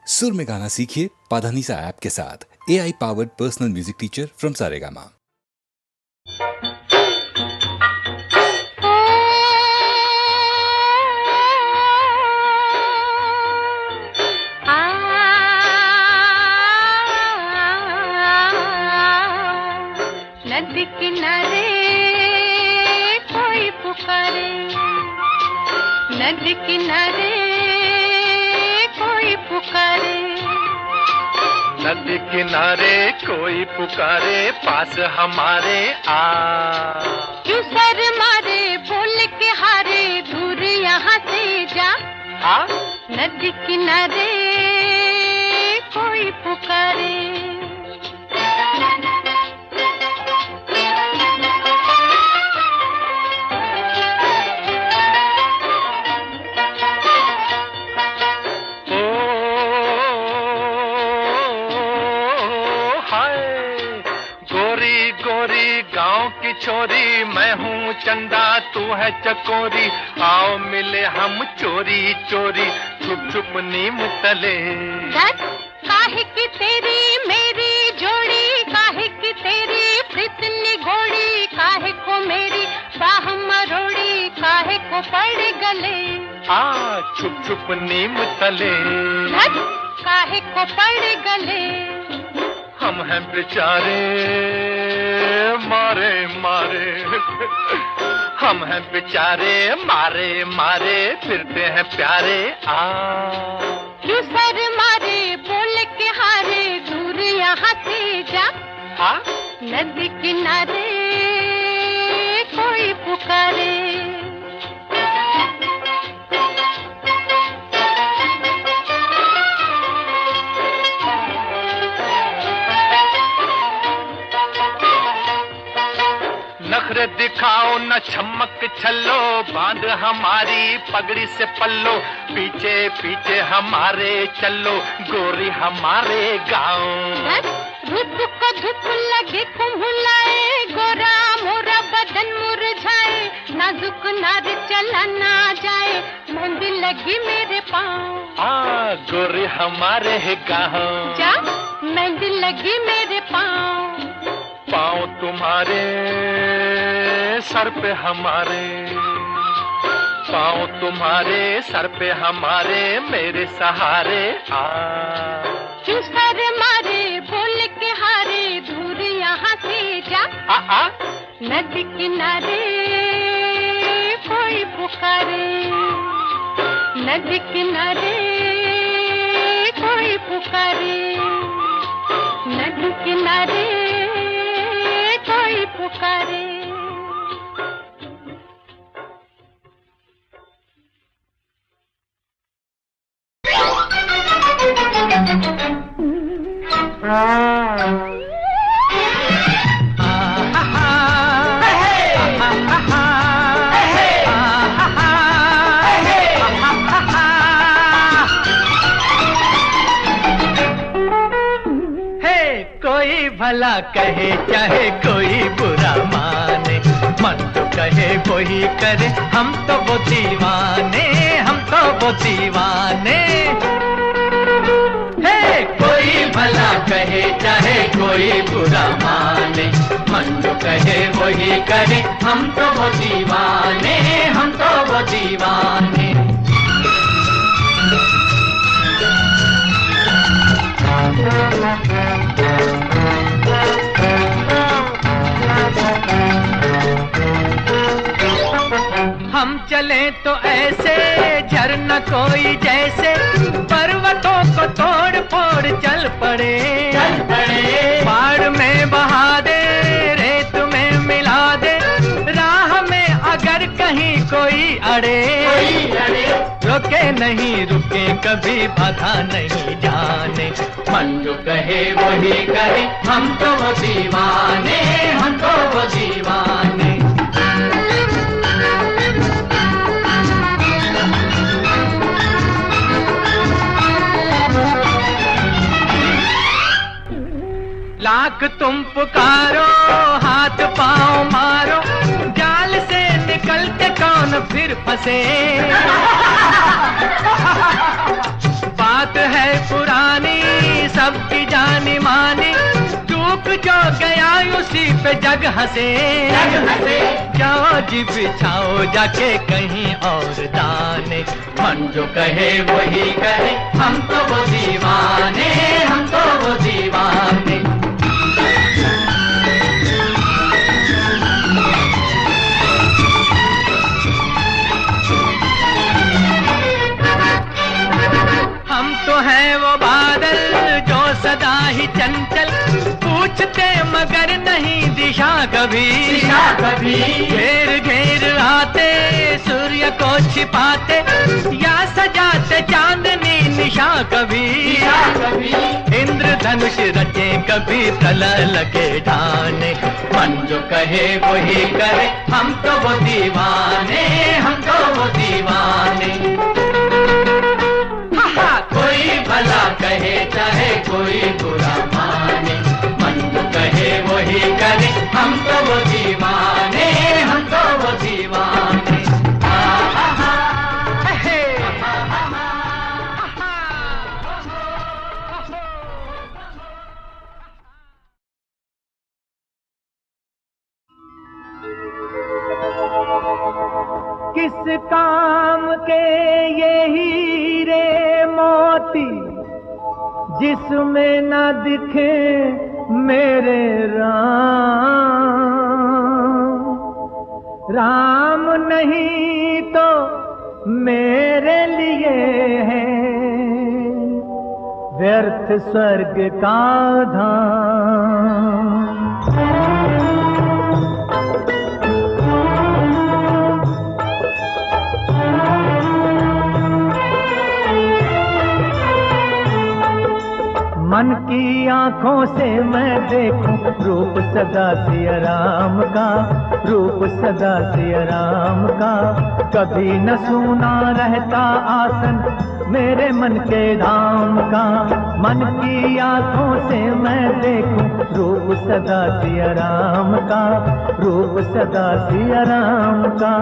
सुर में गाना सीखिए पाधानीसा ऐप के साथ। AI powered personal music teacher from Saregama. नदी किनारे कोई पुकारे, नदी किनारे कोई पुकारे, नदी किनारे कोई पुकारे, पास हमारे आ। क्यों सर मारे बोल के हारे, दूर यहाँ से जा। नदी किनारे कोई पुकारे। छोरी मैं हूँ चंदा, तू है चकोरी, आओ मिले हम चोरी चोरी, छुप छुप नीम तले। काहे की तेरी मेरी जोड़ी, काहे की तेरी प्रीत निगोड़ी, काहे को मेरी बाह मरोड़ी, काहे को पड़ गले। छुप छुप नीम तले, काहे को पड़ गले। हम हैं बेचारे मारे मारे, हम हैं बेचारे मारे मारे, फिरते हैं प्यारे। क्यों सर मारे बोल के हारे, दूर यहाँ से जा। नदी किनारे कोई पुकारे। नखरे दिखाओ न छमक छल्लो, बांध हमारी पगड़ी से पल्लो, पीछे पीछे हमारे चलो, गोरी हमारे गाँव। धूप को धूप लगे कुम्हुलाए, गोरा मोरा बदन मुरझाए, नाजुक नार चला ना जाए, मेहंदी लगी मेरे पाँव। गोरी हमारे गाँव। जा मेहंदी लगी मेरे पाँव। पाँव तुम्हारे सर पे हमारे, पाँव तुम्हारे सर पे हमारे, मेरे सहारे। क्यों सर मारे बोल के हारे, दूर यहाँ से जा। नदी किनारे कोई पुकारे, नदी किनारे कोई पुकारे, नदी किनारे कोई पुकारे। कोई भला कहे चाहे कोई बुरा माने, मन तो कहे वही करे, हम तो वो दीवाने, हम तो वो दीवाने। कोई भला कहे चाहे कोई बुरा माने, मन तो कहे वही करे, हम तो वो दीवाने, हम तो वो दीवाने। हम चले तो ऐसे झरना कोई जैसे, पर्वतों को तोड़ फोड़ चल पड़े, पहाड़ में बहा दे, रेत में मिला दे, राह में अगर कहीं कोई अड़े, रुके नहीं रुके कभी बाधा नहीं जाने, मन जो कहे वही करे, हम तो वो दीवाने, हम तो वो दीवाने। लाख तुम पुकारो, हाथ पाँव मारो, जाल से निकल के कौन फिर फंसे। बात है पुरानी सबकी जानी मानी, चूक जो गया उसी पे जग हंसे। जाओ जी बिछाओ जाके कहीं और दाने, मन जो कहे वही करे, हम तो वो दीवाने, हम तो वो दीवाने। हम तो हैं वो बादल जो सदा ही चंचल, पूछते मगर नहीं दिशा कभी। घेर घेर आते सूर्य को छिपाते, या सजाते चांदनी निशा कभी। इंद्रधनुष रचे कभी तलल के ढाने, मन जो कहे वही करे, हम तो वो दीवाने, हम तो वो दीवाने। कोई भला कहे चाहे कोई बुरा माने, मन जो कहे वही करे, हम तो वो दीवाने, हम तो वो दीवाने। किस काम के ये हीरे मोती, जिसमें न दिखे मेरे राम। राम नहीं तो मेरे लिए है व्यर्थ स्वर्ग का धाम। मन की आंखों से मैं देखूं रूप सदा सिया राम का, रूप सदा सिया राम का। कभी न सूना रहता आसन मेरे मन के धाम का। मन की आंखों से मैं देखूं रूप सदा सिया राम का, रूप सदा सिया राम का।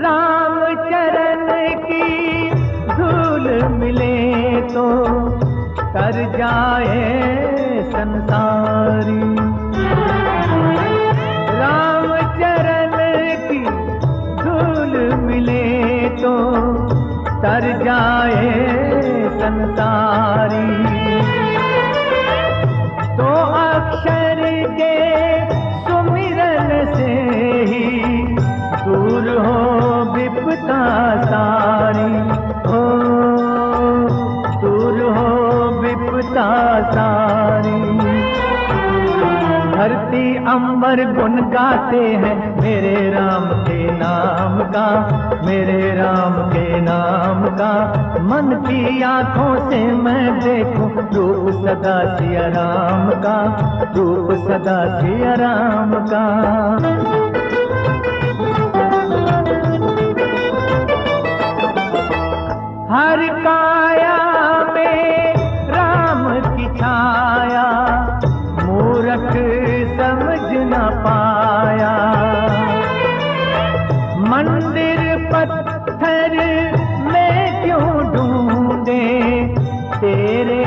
राम चरण की धूल मिले तो कर जाए संसारी। राम चरण की धूल मिले तो तर जाए संसारी। तो अक्षर के सुमिरन से ही दूर हो विपदा सारी, हो दूर हो विपदा सारी। धरती अंबर गुन गाते हैं मेरे राम के नाम का, मेरे राम के नाम का। मन की आंखों से मैं देखूं रूप सदा सिया राम का, रूप सदा सिया राम का। हर काया में राम की छाया, मूरख समझ न पाया। मंदिर पत्थर में क्यों ढूंढे तेरे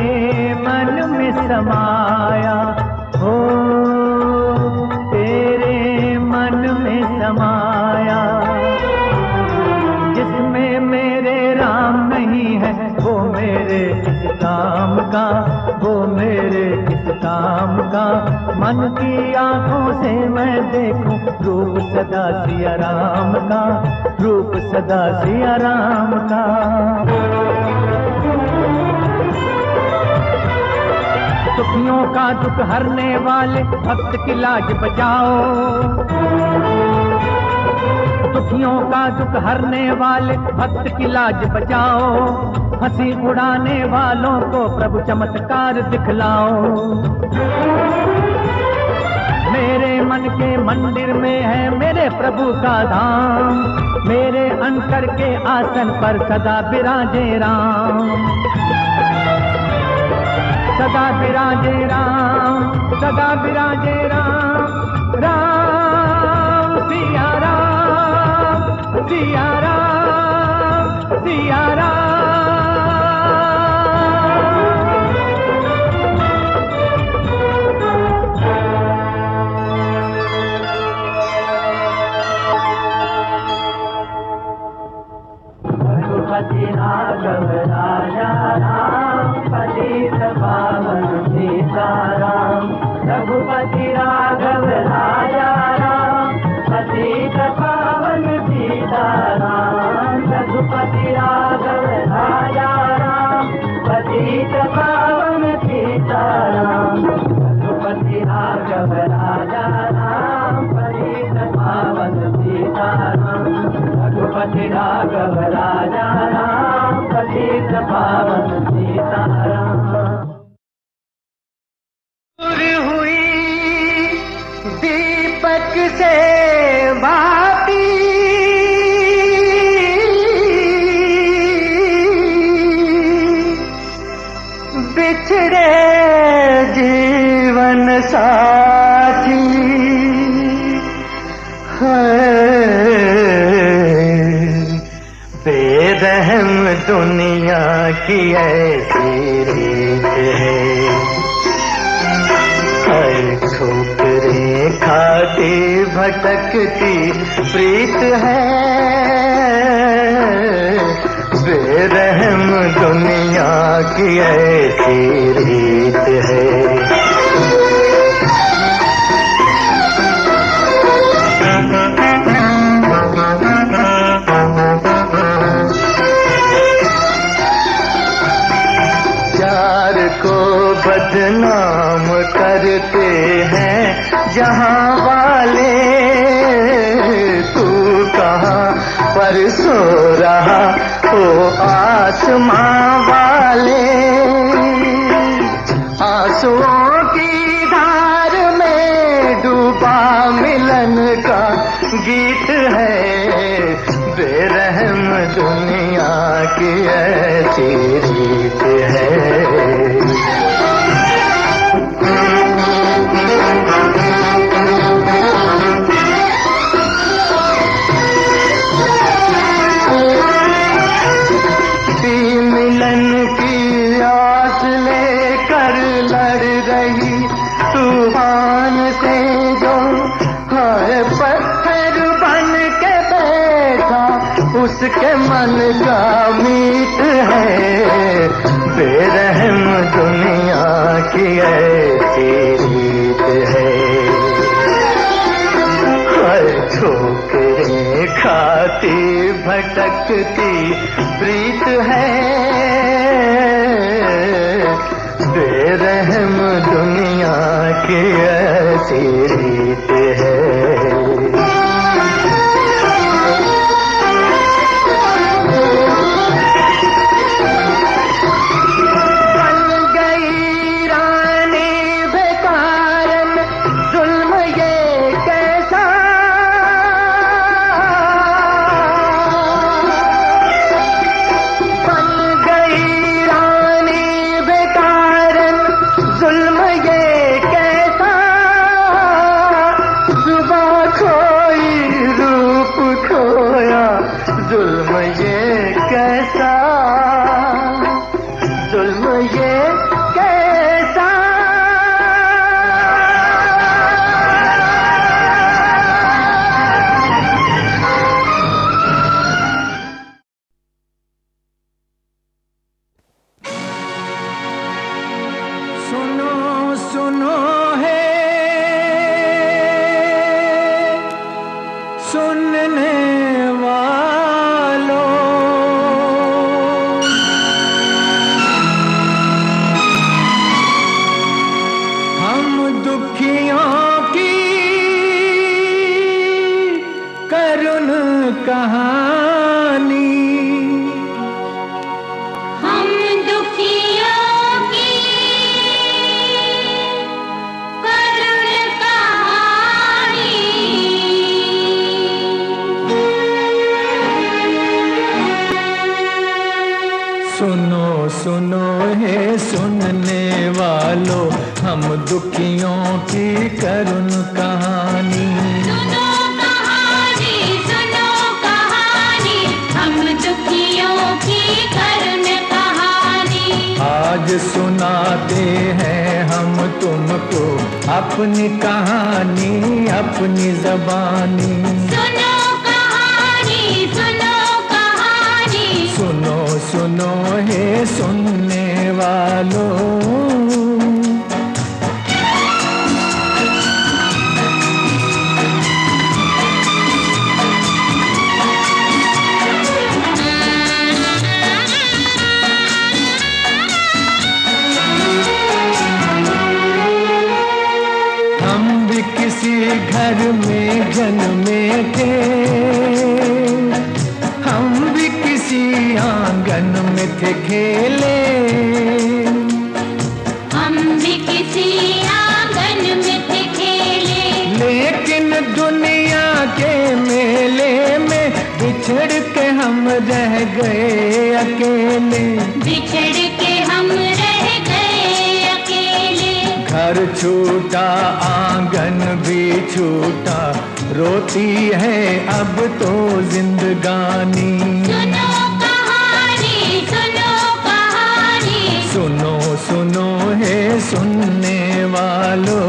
मन में समाया, हो तेरे मन में समाया। जिसमें मेरे राम नहीं है वो मेरे किस काम का, वो मेरे किस काम का। मन की आंखों से मैं देखूं रूप सदा सिया राम का, रूप सदा सिया राम का। दुखियों का दुख हरने वाले भक्त की लाज बचाओ। दुखियों का दुख हरने वाले भक्त की लाज बचाओ। हंसी उड़ाने वालों को प्रभु चमत्कार दिखलाओ। मेरे मन के मंदिर में है मेरे प्रभु का धाम, मेरे अंतर के आसन पर सदा विराजे राम, सदा विराजे राम, सदा विराजे राम। राम सिया राम, सिया राम, सिया राम। रघुपति राघव राजा राम, पतित पावन सीताराम। रघुपति राघव राजा राम, पतित पावन सीताराम। रघुपति राघव राजा राम, पतित पावन सीताराम। रघुपति राघव राजा राम, पतित पावन सीताराम। रघुपति राघव राजा राम, पतित पावन सीताराम। दूर हुई दीपक से बाती, बिछड़े जीवन साथी है। बेरहम दुनिया की ऐसी रीत है, हर ठोकरें खाती भटकती प्रीत है। बेरहम दुनिया की ऐसी रीत है। प्यार को बदनाम करते हैं जहां वाले, तू कहां पर सो रहा ओ आसमां वाले। आंसुओं की धार में डूबा मिलन का गीत है। बेरहम दुनिया की ऐसी रीत है। मिलन की आस लेकर लड़ रही तूफान से जो, हाय पत्थर बन के बैठा उसके मन का मीत है। बेरहम दुनिया की ऐसी रीत है, हर ठोकरें खाती भटकती प्रीत है। बेरहम दुनिया की ऐसी रीत है। जुल्म ये कैसा, जुल्म ये कैसा। सुनो सुनो है सुनने वालों, हम दुखियों की करुण कहानी। हम दुखियों की करुण कहानी। सुनो सुनो है सुनने वालों, हम दुखियों की करुण कहानी। सुनो कहानी, हम दुखियों की करुण कहानी। आज सुनाते हैं हम तुमको अपनी कहानी, अपनी जबानी। सुनो कहानी, सुनो सुनो हे सुनने वालों, किसी घर में जन्मे थे, हम भी किसी आंगन में थे खेले, हम भी किसी आंगन में थे खेले, लेकिन दुनिया के मेले में बिछड़ के हम रह गए अकेले, बिछड़ के हम रह गए अकेले। घर छूटा आंगन भी छूटा, रोती है अब तो जिंदगानी। सुनो कहानी, सुनो कहानी, सुनो सुनो है सुनने वालों,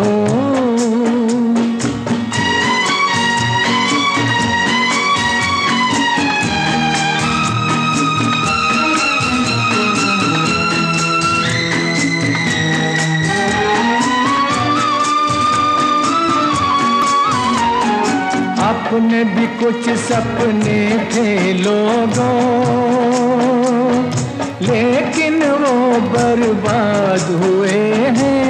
अपने भी कुछ सपने थे लोगों, लेकिन वो बर्बाद हुए हैं,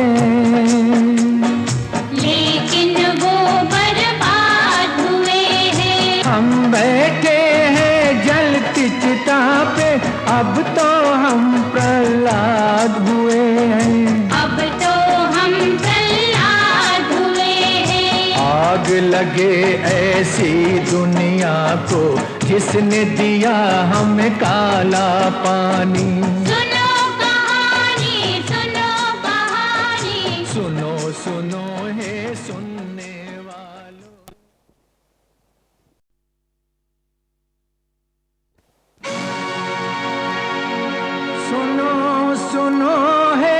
लेकिन वो बर्बाद हुए हैं। हम बैठे हैं जलती चिता पे, अब तो हम प्रहलाद हुए हैं, अब तो हम प्रहलाद हुए हैं। आग लगे ऐसी दुनिया को, जिसने दिया हमें काला पानी। सुनो कहानी, सुनो कहानी, सुनो सुनो है सुनने वालों। सुनो सुनो है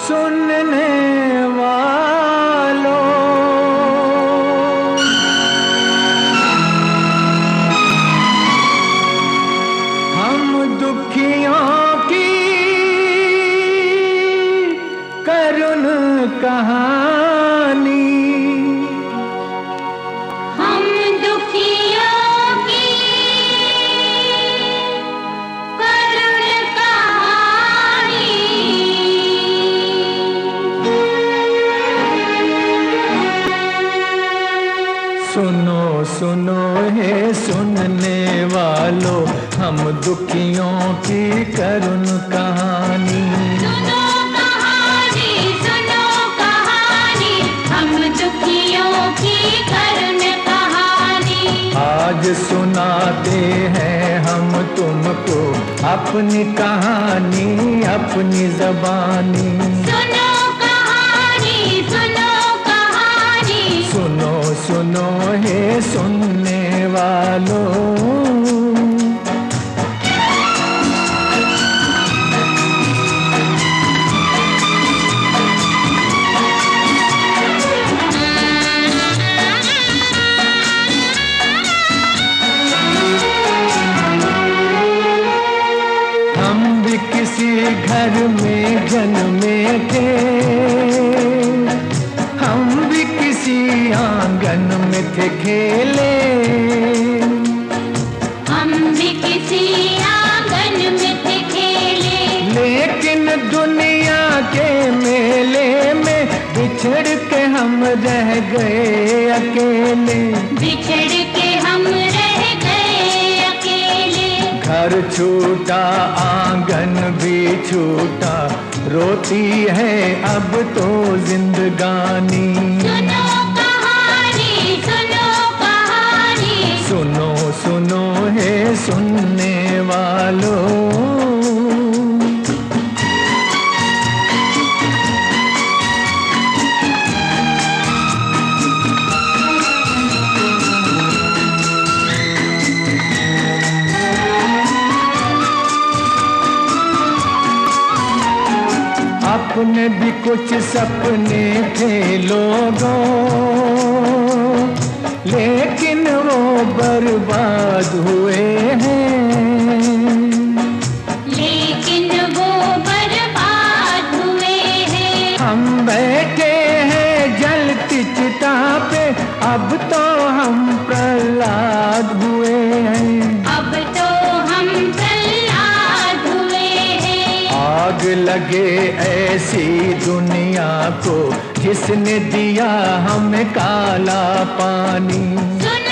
सुनने वालों, हम दुखियों की करुण कहानी, हम दुखियों की करुण कहानी। सुनो सुनो है सुनने वालों, हम दुखियों की करुण कहानी। सुनो कहानी, सुनो कहानी, हम दुखियों की करुण कहानी। आज सुनाते हैं हम तुमको अपनी कहानी, अपनी जबानी। सुनो कहानी, सुनो कहानी, सुनो सुनो है सुनने वालों, हम भी किसी घर में जन्मे थे, हम भी किसी आंगन में थे खेले, हम भी किसी आंगन में थे खेले, लेकिन दुनिया के मेले में बिछड़ के हम रह गए अकेले, बिछड़ के हम रह गए अकेले। घर छूटा आंगन भी छूटा, रोती है अब तो जिंदगानी। सुनो कहानी, सुनो कहानी, सुनो सुनो है सुनने वालों, अपने भी कुछ सपने थे लोगों, लेकिन वो बर्बाद हुए हैं, लेकिन वो बर्बाद हुए हैं। हम बैठे हैं जलती चिता पे, अब तो हम प्रहलाद हुए हैं, अब तो हम प्रहलाद हुए हैं। आग लगे ऐसी दुनिया को जिसने दिया हमें काला पानी। सुन